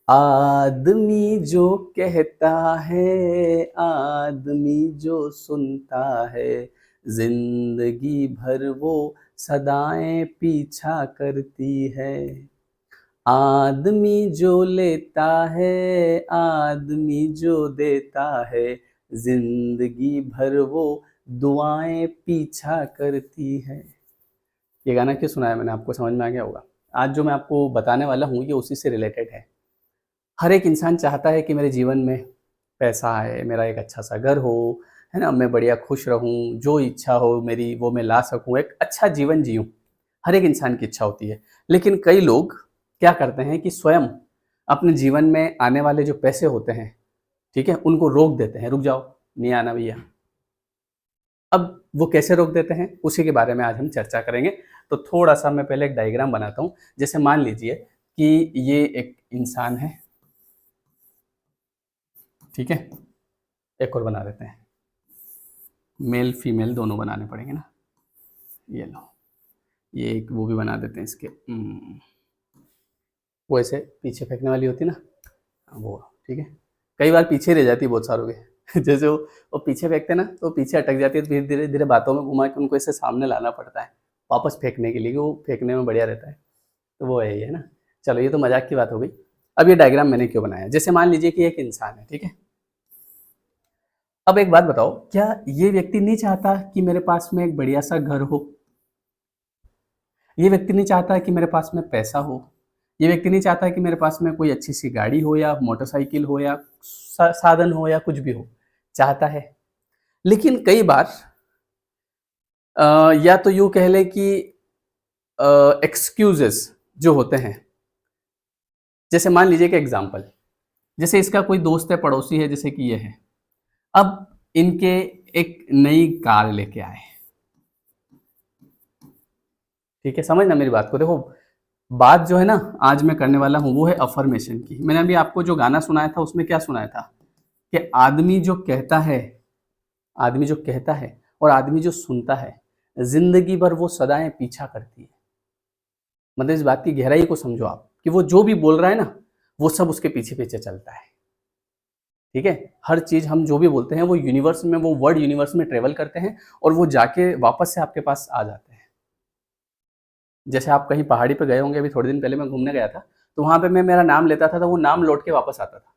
आदमी जो कहता है, आदमी जो सुनता है, जिंदगी भर वो सदाएं पीछा करती है। आदमी जो लेता है, आदमी जो देता है, जिंदगी भर वो दुआएं पीछा करती है। ये गाना क्यों सुनाया मैंने, आपको समझ में आ गया होगा। आज जो मैं आपको बताने वाला हूँ ये उसी से रिलेटेड है। हर एक इंसान चाहता है कि मेरे जीवन में पैसा आए, मेरा एक अच्छा-सा घर हो, है ना? मैं बढ़िया खुश रहूँ, जो इच्छा हो मेरी वो मैं ला सकूँ, एक अच्छा जीवन जियूँ। हर एक इंसान की इच्छा होती है। लेकिन कई लोग क्या करते हैं कि स्वयं अपने जीवन में आने वाले जो पैसे होते हैं, ठीक है? उनको रोक देते हैं, रुक जाओ, नहीं आना भैया। अब वो कैसे रोक देते हैं, उसी के बारे में आज हम चर्चा करेंगे। तो थोड़ा-सा मैं पहले एक डायग्राम बनाता हूँ। जैसे मान लीजिए कि ये एक इंसान है, ठीक है? एक और बना देते हैं। मेल फीमेल दोनों बनाने पड़ेंगे ना। ये लो, ये एक वो भी बना देते हैं इसके वो ऐसे पीछे फेंकने वाली होती है ना, वो, ठीक है। कई बार पीछे रह जाती है बहुत सारों के जैसे वो पीछे फेंकते हैं ना तो पीछे अटक जाती है, तो फिर धीरे धीरे बातों में घुमा के उनको ऐसे सामने लाना पड़ता है वापस फेंकने के लिए, कि वो फेंकने में बढ़िया रहता है। तो वो है ये ना। चलो ये तो मजाक की बात हो गई। अब ये डायग्राम मैंने क्यों बनाया, जैसे मान लीजिए कि एक इंसान है, ठीक है। अब एक बात बताओ, क्या ये व्यक्ति नहीं चाहता कि मेरे पास में एक बढ़िया सा घर हो? ये व्यक्ति नहीं चाहता कि मेरे पास में पैसा हो? ये व्यक्ति नहीं चाहता कि मेरे पास में कोई अच्छी सी गाड़ी हो या मोटरसाइकिल हो या साधन हो या कुछ भी हो? चाहता है। लेकिन कई बार या तो यूं कह ले कि एक्सक्यूजेस जो होते हैं, जैसे मान लीजिए कि एग्जाम्पल, जैसे इसका कोई दोस्त है, पड़ोसी है, जैसे कि ये है। अब इनके एक नई कार लेके आए, ठीक है। समझना मेरी बात को, देखो बात जो है ना आज मैं करने वाला हूं वो है अफर्मेशन की। मैंने अभी आपको जो गाना सुनाया था उसमें क्या सुनाया था कि आदमी जो कहता है, आदमी जो कहता है और आदमी जो सुनता है, जिंदगी भर वो सदाएं पीछा करती है। मतलब इस बात की गहराई को समझो आप, कि वो जो भी बोल रहा है ना वो सब उसके पीछे पीछे चलता है, ठीक है। हर चीज हम जो भी बोलते हैं वो यूनिवर्स में, वो वर्ड यूनिवर्स में ट्रेवल करते हैं और वो जाके वापस से आपके पास आ जाते हैं। जैसे आप कहीं पहाड़ी पे गए होंगे, अभी थोड़े दिन पहले मैं घूमने गया था, तो वहां पे मैं मेरा नाम लेता था तो वो नाम लौट के वापस आता था।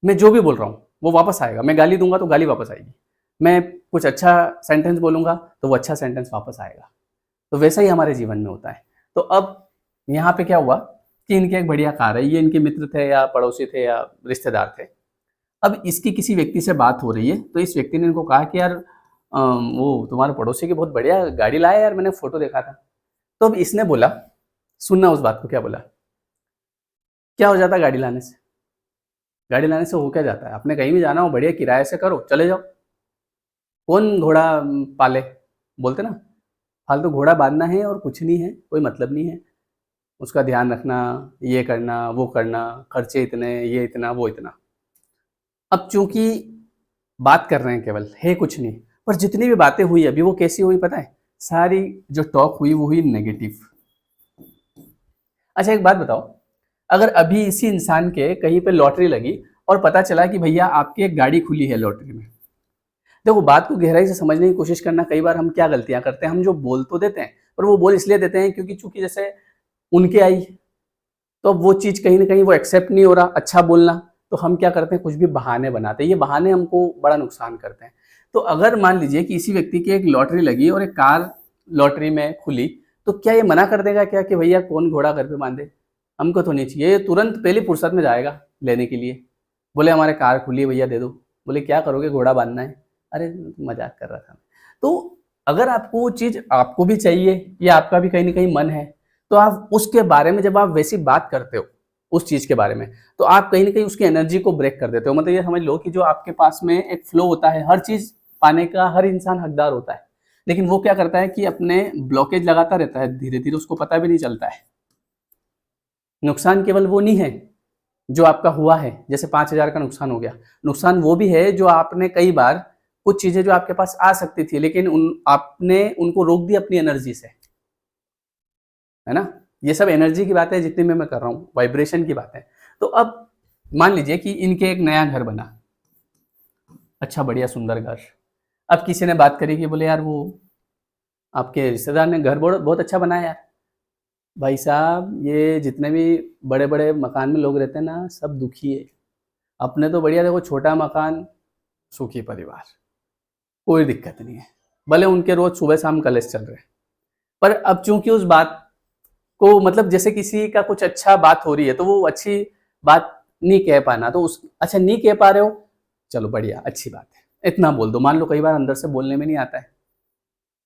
मैं जो भी बोल रहा हूँ वो वापस आएगा। मैं गाली दूंगा तो गाली वापस आएगी। मैं कुछ अच्छा सेंटेंस बोलूंगा तो वो अच्छा सेंटेंस वापस आएगा। तो वैसा ही हमारे जीवन में होता है। तो अब यहाँ पे क्या हुआ कि इनकी एक बढ़िया कार है, ये इनके मित्र थे या पड़ोसी थे या रिश्तेदार थे। अब इसकी किसी व्यक्ति से बात हो रही है तो इस व्यक्ति ने इनको कहा कि यार वो तुम्हारे पड़ोसी की बहुत बढ़िया गाड़ी लाया यार, मैंने फोटो देखा था। तो अब इसने बोला, सुनना उस बात को, क्या बोला, क्या हो जाता है गाड़ी लाने से? गाड़ी लाने से हो क्या जाता है? आपने कहीं भी जाना हो बढ़िया किराए से करो, चले जाओ। कौन घोड़ा पाले, बोलते ना, फालतू घोड़ा बांधना है और कुछ नहीं है, कोई मतलब नहीं है। उसका ध्यान रखना, ये करना वो करना, खर्चे इतने, ये इतना वो इतना। अब चूंकि बात कर रहे हैं केवल, है कुछ नहीं, पर जितनी भी बातें हुई अभी वो कैसी हुई पता है? सारी जो टॉक हुई वो हुई नेगेटिव। अच्छा एक बात बताओ, अगर अभी इसी इंसान के कहीं पे लॉटरी लगी और पता चला कि भैया आपकी एक गाड़ी खुली है लॉटरी में, देखो बात को गहराई से समझने की कोशिश करना। कई बार हम क्या गलतियां करते हैं, हम जो बोल तो देते हैं पर वो बोल इसलिए देते हैं क्योंकि चूंकि जैसे उनके आई, तो अब वो चीज कहीं ना कहीं वो एक्सेप्ट नहीं हो रहा अच्छा बोलना, तो हम क्या करते हैं, कुछ भी बहाने बनाते हैं। ये बहाने हमको बड़ा नुकसान करते हैं। तो अगर मान लीजिए कि इसी व्यक्ति की एक लॉटरी लगी और एक कार लॉटरी में खुली, तो क्या ये मना कर देगा क्या कि भैया कौन घोड़ा घर पे बांधे? हमको तो नहीं चाहिए। ये तुरंत पहली फुर्सत में जाएगा लेने के लिए, बोले हमारे कार खुली है भैया दे दो। बोले क्या करोगे, घोड़ा बांधना है? अरे मजाक कर रहा था। तो अगर आपको वो चीज आपको भी चाहिए या आपका भी कहीं ना कहीं मन है, तो आप उसके बारे में जब आप वैसी बात करते हो उस चीज के बारे में, तो आप कहीं ना कहीं उसकी एनर्जी को ब्रेक कर देते हो। मतलब ये समझ लो कि जो आपके पास में एक फ्लो होता है, हर चीज पाने का हर इंसान हकदार होता है, लेकिन वो क्या करता है कि अपने ब्लॉकेज लगाता रहता है, धीरे धीरे उसको पता भी नहीं चलता है। नुकसान केवल वो नहीं है जो आपका हुआ है, जैसे 5,000 का नुकसान हो गया, नुकसान वो भी है जो आपने कई बार कुछ चीजें जो आपके पास आ सकती थी लेकिन आपने उनको रोक दिया अपनी एनर्जी से, है ना। ये सब एनर्जी की बात है जितनी मैं कर रहा हूँ, वाइब्रेशन की बात है। तो अब मान लीजिए कि इनके एक नया घर बना, अच्छा बढ़िया सुंदर घर। अब किसी ने बात करी कि बोले यार वो आपके रिश्तेदार ने घर बहुत बहुत अच्छा बनाया यार। भाई साहब ये जितने भी बड़े बड़े मकान में लोग रहते हैं ना, सब दुखी है। अपने तो बढ़िया देखो, छोटा मकान, सुखी परिवार, कोई दिक्कत नहीं है, भले उनके रोज सुबह शाम कलेश चल रहे हैं। पर अब चूंकि उस बात को मतलब जैसे किसी का कुछ अच्छा बात हो रही है तो वो अच्छी बात नहीं कह पाना, तो उस अच्छा नहीं कह पा रहे हो, चलो बढ़िया अच्छी बात है, इतना बोल दो। मान लो कई बार अंदर से बोलने में नहीं आता है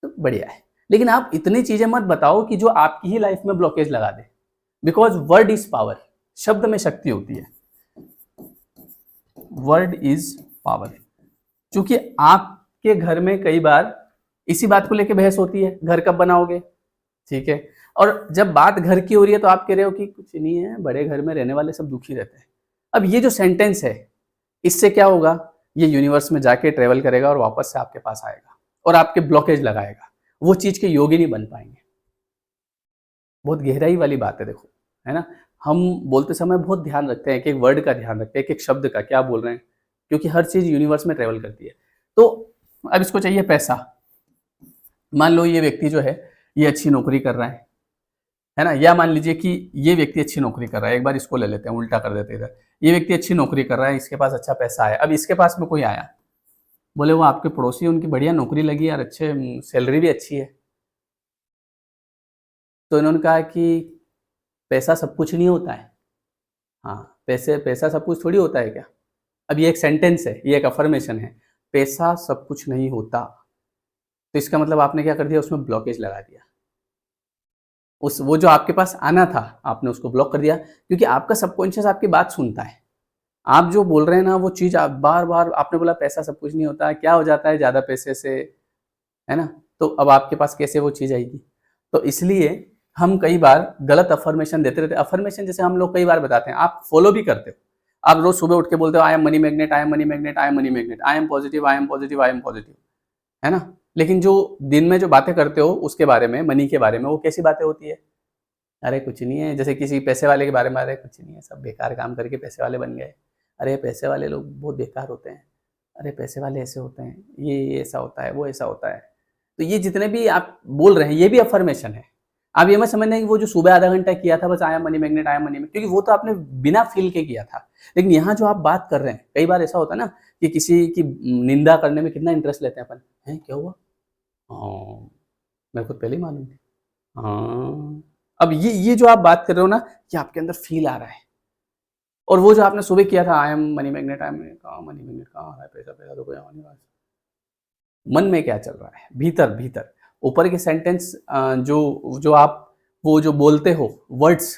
तो बढ़िया है, लेकिन आप इतनी चीजें मत बताओ कि जो आपकी ही लाइफ में ब्लॉकेज लगा दे। बिकॉज वर्ड इज पावर, शब्द में शक्ति होती है, वर्ड इज पावर। क्योंकि आपके घर में कई बार इसी बात को लेके बहस होती है, घर कब बनाओगे, ठीक है। और जब बात घर की हो रही है तो आप कह रहे हो कि कुछ नहीं है, बड़े घर में रहने वाले सब दुखी रहते हैं। अब ये जो सेंटेंस है, इससे क्या होगा, ये यूनिवर्स में जाके ट्रेवल करेगा और वापस से आपके पास आएगा और आपके ब्लॉकेज लगाएगा, वो चीज के योगी नहीं बन पाएंगे। बहुत गहराई वाली बात है, देखो, है ना। हम बोलते समय बहुत ध्यान रखते हैं, एक एक वर्ड का ध्यान रखते हैं, एक एक शब्द का क्या बोल रहे हैं, क्योंकि हर चीज यूनिवर्स में ट्रेवल करती है। तो अब इसको चाहिए पैसा। मान लो ये व्यक्ति जो है ये अच्छी नौकरी कर रहा है ना, या मान लीजिए कि ये व्यक्ति अच्छी नौकरी कर रहा है, एक बार इसको ले लेते हैं, उल्टा कर देते हैं इधर। ये व्यक्ति अच्छी नौकरी कर रहा है, इसके पास अच्छा पैसा है। अब इसके पास में कोई आया, बोले वो आपके पड़ोसी, उनकी बढ़िया नौकरी लगी यार, अच्छे सैलरी भी अच्छी है। तो इन्होंने कहा कि पैसा सब कुछ नहीं होता है। हाँ, पैसा सब कुछ थोड़ी होता है क्या। अब ये एक सेंटेंस है, ये एक अफर्मेशन है, पैसा सब कुछ नहीं होता। तो इसका मतलब आपने क्या कर दिया, उसमें ब्लॉकेज लगा दिया। उस वो जो आपके पास आना था आपने उसको ब्लॉक कर दिया, क्योंकि आपका सबकॉन्शियस आपकी बात सुनता है। आप जो बोल रहे हैं ना वो चीज़ आप बार बार, आपने बोला पैसा सब कुछ नहीं होता, क्या हो जाता है ज़्यादा पैसे से, है ना। तो अब आपके पास कैसे वो चीज़ आएगी। तो इसलिए हम कई बार गलत अफर्मेशन देते रहते हैं। अफर्मेशन जैसे हम लोग कई बार बताते हैं, आप फॉलो भी करते हो। आप रोज सुबह उठ के बोलते हो I am money magnet, I am money magnet, I am money magnet, I am positive, I am positive, I am positive, है ना। लेकिन जो दिन में जो बातें करते हो उसके बारे में, मनी के बारे में, वो कैसी बातें होती है, अरे कुछ नहीं है। जैसे किसी पैसे वाले के बारे में, अरे कुछ नहीं है, सब बेकार काम करके पैसे वाले बन गए, अरे पैसे वाले लोग बहुत बेकार होते हैं, अरे पैसे वाले ऐसे होते हैं, ये ऐसा होता है, वो ऐसा होता है। तो ये जितने भी आप बोल रहे हैं ये भी अफर्मेशन है। आप ये मत समझना कि वो जो सुबह आधा घंटा किया था बस आया मनी मैग्नेट, आया मनी मैग्नेट, क्योंकि वो तो आपने बिना फील के किया था। लेकिन यहाँ जो आप बात कर रहे हैं, कई बार ऐसा होता है ना कि किसी की निंदा करने में कितना इंटरेस्ट लेते हैं अपन, है क्या हुआ, हाँ मेरे को पहले ही मालूम थी, हाँ। अब ये जो आप बात कर रहे हो ना, ये आपके अंदर फील आ रहा है। और वो जो आपने सुबह किया था I am money magnet, I am कहाँ मनी मैग्नेट, कहाँ आ रहा है पैसा, पैसा तो कोई आ नहीं रहा। मन में क्या चल रहा है, भीतर भीतर। ऊपर के सेंटेंस जो जो आप वो जो बोलते हो वर्ड्स,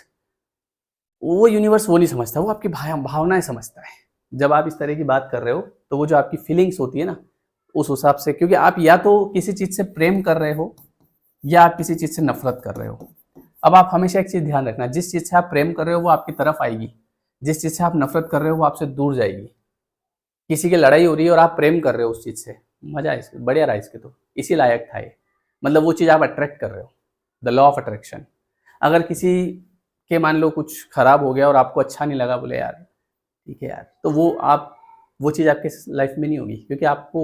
वो यूनिवर्स वो नहीं समझता, वो आपकी भावनाएं समझता है। जब आप इस तरह की बात कर रहे हो तो वो जो आपकी फीलिंग्स होती है ना, उस हिसाब से, क्योंकि आप या तो किसी चीज से प्रेम कर रहे हो या आप किसी चीज से नफरत कर रहे हो। अब आप हमेशा एक चीज ध्यान रखना, जिस चीज से आप प्रेम कर रहे हो वो आपकी तरफ आएगी, जिस चीज से आप नफरत कर रहे हो वो आपसे दूर जाएगी। किसी की लड़ाई हो रही है और आप प्रेम कर रहे हो उस चीज से, मजा है इसके, बढ़िया रहा इसके, तो इसी लायक था ये। मतलब वो चीज आप अट्रैक्ट कर रहे हो, द लॉ ऑफ अट्रैक्शन। अगर किसी के मान लो कुछ खराब हो गया और आपको अच्छा नहीं लगा, बोले यार ठीक है यार, तो वो चीज़ आपके लाइफ में नहीं होगी, क्योंकि आपको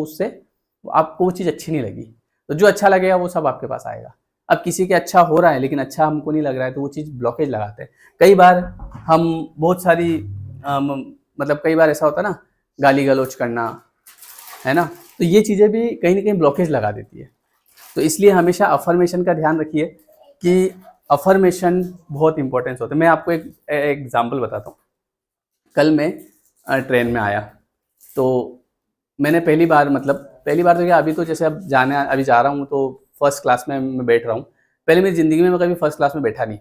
वो चीज़ अच्छी नहीं लगी। तो जो अच्छा लगेगा वो सब आपके पास आएगा। अब किसी के अच्छा हो रहा है लेकिन अच्छा हमको नहीं लग रहा है, तो वो चीज़ ब्लॉकेज लगाते हैं। कई बार हम बहुत सारी मतलब कई बार ऐसा होता है ना, गाली गलौज करना, है ना, तो ये चीज़ें भी कहीं ना कहीं ब्लॉकेज लगा देती है। तो इसलिए हमेशा अफर्मेशन का ध्यान रखिए कि अफर्मेशन बहुत इंपॉर्टेंस होता है। मैं आपको एक एग्जाम्पल बताता हूँ। कल मैं ट्रेन में आया, तो मैंने पहली बार तो क्या, अभी तो जैसे अभी जा रहा हूँ तो फर्स्ट क्लास में मैं बैठ रहा हूँ। पहले मेरी ज़िंदगी में मैं कभी फर्स्ट क्लास में बैठा नहीं।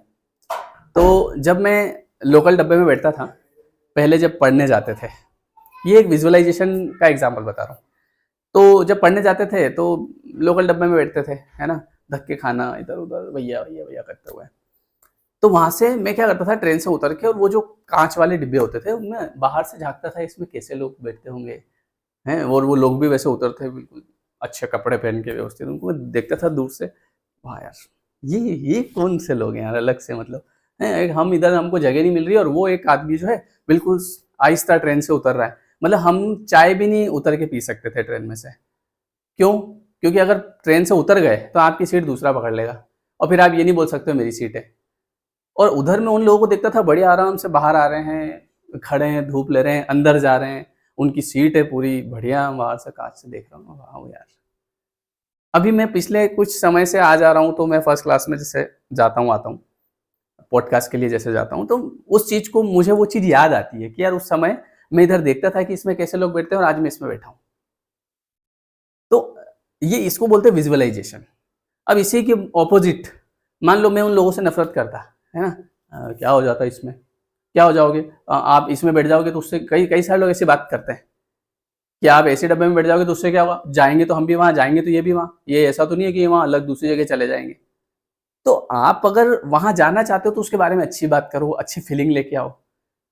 तो जब मैं लोकल डब्बे में बैठता था, पहले जब पढ़ने जाते थे, ये एक विजुअलाइजेशन का एग्जाम्पल बता रहा हूँ। तो जब पढ़ने जाते थे तो लोकल डब्बे में बैठते थे, है ना, धक्के खाना इधर उधर, भैया भैया भैया करते हुए। तो वहां से मैं क्या करता था, ट्रेन से उतर के, और वो जो कांच वाले डिब्बे होते थे उनमें बाहर से झांकता था, इसमें कैसे लोग बैठते होंगे, हैं। और वो लोग भी वैसे उतरते बिल्कुल अच्छे कपड़े पहन के व्यवस्थित, उनको मैं देखता था दूर से, वाह यार ये कौन से लोग हैं यार, अलग से, मतलब है। हम इधर हमको जगह नहीं मिल रही और वो एक आदमी जो है बिल्कुल आहिस्ता ट्रेन से उतर रहा है, मतलब हम चाय भी नहीं उतर के पी सकते थे ट्रेन में से। क्यों? क्योंकि अगर ट्रेन से उतर गए तो आपकी सीट दूसरा पकड़ लेगा और फिर आप ये नहीं बोल सकते मेरी सीट है। और उधर मैं उन लोगों को देखता था बड़े आराम से बाहर आ रहे हैं, खड़े हैं, धूप ले रहे हैं, अंदर जा रहे हैं, उनकी सीट है पूरी बढ़िया, बाहर से कांच से देख रहा हूँ, वाह यार। अभी मैं पिछले कुछ समय से आ जा रहा हूँ, तो मैं फर्स्ट क्लास में जैसे जाता हूँ आता हूँ, पॉडकास्ट के लिए जैसे जाता हूँ, तो उस चीज़ को मुझे वो चीज़ याद आती है कि यार उस समय मैं इधर देखता था कि इसमें कैसे लोग बैठते हैं और आज मैं इसमें बैठा हूँ। तो ये इसको बोलते हैं विजुअलाइजेशन। अब इसी के ऑपोजिट मान लो मैं उन लोगों से नफरत करता, है ना, क्या हो जाता इसमें, क्या हो जाओगे, आप इसमें बैठ जाओगे तो उससे कई कई सारे लोग ऐसी बात करते हैं कि आप ऐसे डब्बे में बैठ जाओगे तो उससे क्या होगा, जाएंगे तो हम भी वहाँ, जाएंगे तो ये भी वहाँ, ये ऐसा तो नहीं है कि वहाँ अलग दूसरी जगह चले जाएंगे। तो आप अगर वहाँ जाना चाहते हो तो उसके बारे में अच्छी बात करो, अच्छी फीलिंग लेके आओ।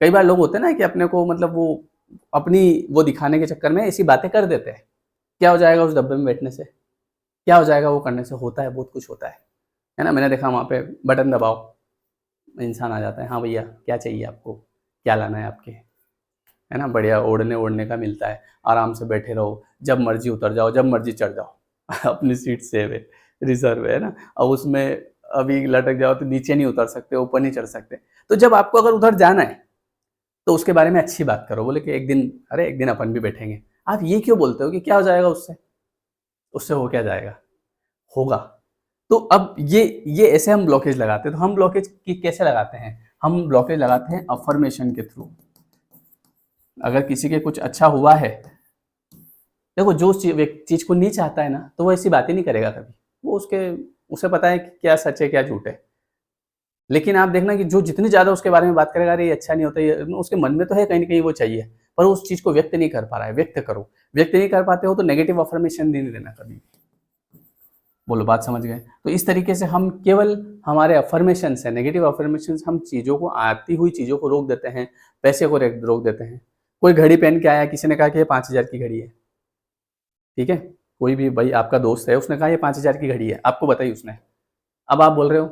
कई बार लोग होते हैं ना कि अपने को मतलब वो अपनी वो दिखाने के चक्कर में ऐसी बातें कर देते हैं। क्या हो जाएगा उस डब्बे में बैठने से, क्या हो जाएगा वो करने से, होता है बहुत कुछ होता है ना। मैंने देखा वहाँ पे बटन दबाओ, इंसान आ जाता है, हाँ भैया क्या चाहिए आपको, क्या लाना है आपके, है ना, बढ़िया ओढ़ने ओढ़ने का मिलता है, आराम से बैठे रहो, जब मर्जी उतर जाओ, जब मर्जी चढ़ जाओ अपनी सीट सेव है, रिजर्व है ना। अब उसमें अभी लटक जाओ तो नीचे नहीं उतर सकते, ऊपर नहीं चढ़ सकते। तो जब आपको अगर उधर जाना है तो उसके बारे में अच्छी बात करो, बोले कि एक दिन, अरे एक दिन अपन भी बैठेंगे। आप ये क्यों बोलते हो कि क्या हो जाएगा उससे, उससे हो क्या जाएगा, होगा। तो अब ये ऐसे हम ब्लॉकेज लगाते हैं। तो हम ब्लॉकेज कैसे लगाते हैं, हम ब्लॉकेज लगाते हैं अफर्मेशन के थ्रू। अगर किसी के कुछ अच्छा हुआ है, देखो जो चीज को नहीं चाहता है ना, तो वो ऐसी बातें नहीं करेगा कभी, वो उसे पता है कि क्या सच है क्या झूठ है। लेकिन आप देखना कि जो जितनी ज्यादा उसके बारे में बात करेगा, अरे ये अच्छा नहीं होता, ये उसके मन में तो है कहीं ना कहीं वो चाहिए, पर उस चीज को व्यक्त नहीं कर पा रहा है। व्यक्त करो, व्यक्त नहीं कर पाते हो तो नेगेटिव अफर्मेशन नहीं देना कभी। बोलो बात समझ गए। तो इस तरीके से हम केवल हमारे अफर्मेशन से, नेगेटिव अफर्मेशन हम चीज़ों को, आती हुई चीज़ों को रोक देते हैं, पैसे को रोक देते हैं। कोई घड़ी पहन के आया, किसी ने कहा कि ये 5,000 की घड़ी है, ठीक है, कोई भी भाई आपका दोस्त है, उसने कहा ये 5,000 की घड़ी है, आपको बताई उसने। अब आप बोल रहे हो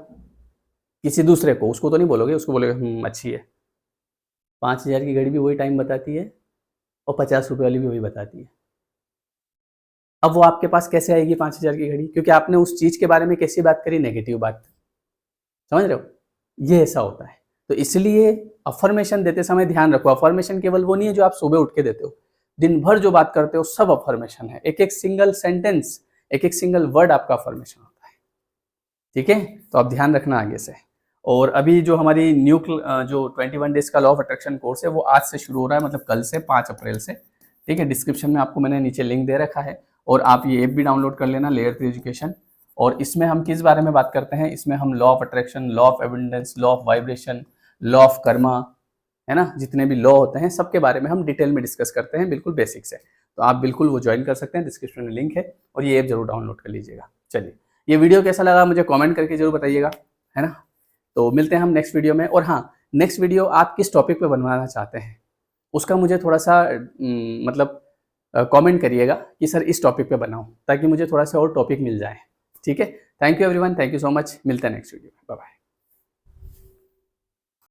किसी दूसरे को, उसको तो नहीं बोलोगे, उसको बोलोगे अच्छी है। 5,000 की घड़ी भी वही टाइम बताती है और 50 रुपये वाली भी वही बताती है। अब वो आपके पास कैसे आएगी 5,000 की घड़ी, क्योंकि आपने उस चीज़ के बारे में कैसी बात करी, नेगेटिव बात। समझ रहे हो, ये ऐसा होता है। तो इसलिए अफर्मेशन देते समय ध्यान रखो, अफर्मेशन केवल वो नहीं है जो आप सुबह उठ के देते हो, दिन भर जो बात करते हो सब अफर्मेशन है। एक एक सिंगल सेंटेंस, एक एक सिंगल वर्ड आपका अफर्मेशन होता है, ठीक है। तो आप ध्यान रखना आगे से। और अभी जो हमारी न्यू जो 21 डेज का लॉ ऑफ अट्रैक्शन कोर्स है, वो आज से शुरू हो रहा है, मतलब कल से 5 अप्रैल से, ठीक है। डिस्क्रिप्शन में आपको मैंने नीचे लिंक दे रखा है, और आप ये ऐप भी डाउनलोड कर लेना, लेयर 3 एजुकेशन। और इसमें हम किस बारे में बात करते हैं, इसमें हम law of attraction, law of abundance, law of vibration, law of karma, है ना, जितने भी लॉ होते हैं सबके बारे में हम डिटेल में डिस्कस करते हैं, बिल्कुल बेसिक से। तो आप बिल्कुल वो ज्वाइन कर सकते हैं, डिस्क्रिप्शन में लिंक है, और ये ऐप जरूर डाउनलोड कर लीजिएगा। चलिए, ये वीडियो कैसा लगा मुझे कमेंट करके जरूर बताइएगा, है ना। तो मिलते हैं हम नेक्स्ट वीडियो में। और हाँ, नेक्स्ट वीडियो आप किस टॉपिक पे बनवाना चाहते हैं उसका मुझे थोड़ा सा मतलब कमेंट करिएगा कि सर इस टॉपिक पे बनाओ, ताकि मुझे थोड़ा सा और टॉपिक मिल जाए, ठीक है। Thank you everyone, thank you so much, मिलते हैं नेक्स्ट वीडियो में, बाय बाय।